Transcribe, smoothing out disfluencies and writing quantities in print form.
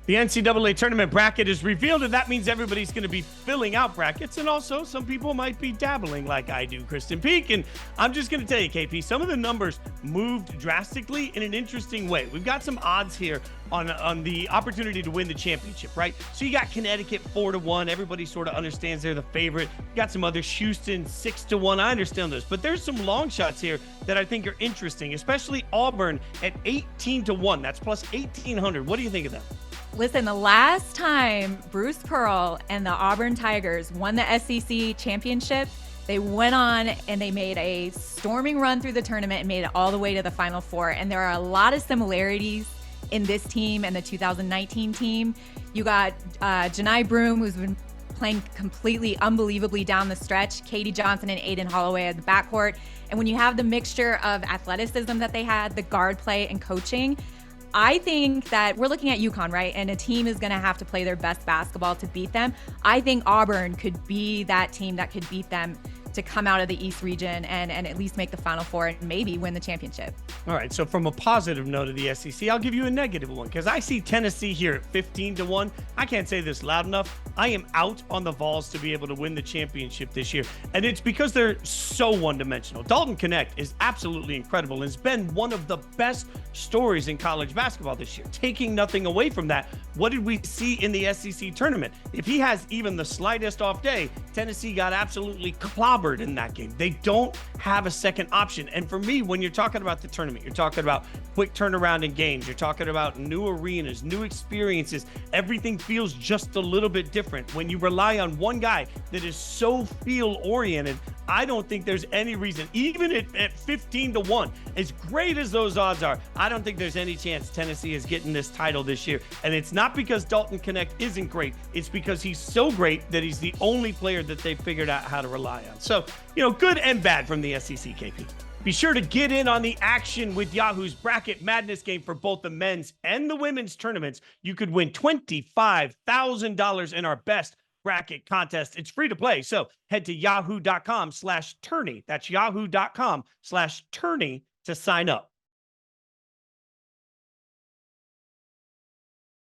The NCAA tournament bracket is revealed, and that means everybody's going to be filling out brackets, and also some people might be dabbling like I do, Krysten Peak. And I'm just going to tell you, KP, some of the numbers moved drastically in an interesting way. We've got some odds here on the opportunity to win the championship, right? So you got Connecticut 4-1. Everybody sort of understands they're the favorite. You got some others, Houston 6-1. I understand those, but there's some long shots here that I think are interesting, especially Auburn at 18-1. That's plus 1,800. What do you think of that? Listen, the last time Bruce Pearl and the Auburn Tigers won the SEC championship, they went on and they made a storming run through the tournament and made it all the way to the Final Four. And there are a lot of similarities in this team and the 2019 team. You got Janai Broome, who's been playing completely unbelievably down the stretch, Katie Johnson and Aiden Holloway at the backcourt. And when you have the mixture of athleticism that they had, the guard play and coaching, I think that we're looking at UConn, right? And a team is going to have to play their best basketball to beat them. I think Auburn could be that team that could beat them to come out of the East region and at least make the Final Four and maybe win the championship. All right, so from a positive note of the SEC, I'll give you a negative one because I see Tennessee here at 15-1. I can't say this loud enough. I am out on the Vols to be able to win the championship this year, and it's because they're so one-dimensional. Dalton Knecht is absolutely incredible and has been one of the best stories in college basketball this year. Taking nothing away from that, what did we see in the SEC tournament? If he has even the slightest off day, Tennessee got absolutely clobbered in that game. They don't have a second option. And for me, when you're talking about the tournament, you're talking about quick turnaround in games, you're talking about new arenas, new experiences. Everything feels just a little bit different. When you rely on one guy that is so field-oriented, I don't think there's any reason, even at 15-1, as great as those odds are, I don't think there's any chance Tennessee is getting this title this year. And it's not because Dalton Knecht isn't great. It's because he's so great that he's the only player that they've figured out how to rely on. So, good and bad from the SEC, KP. Be sure to get in on the action with Yahoo's Bracket Madness game for both the men's and the women's tournaments. You could win $25,000 in our best bracket contest. It's free to play. So head to yahoo.com/tourney. That's yahoo.com/tourney to sign up.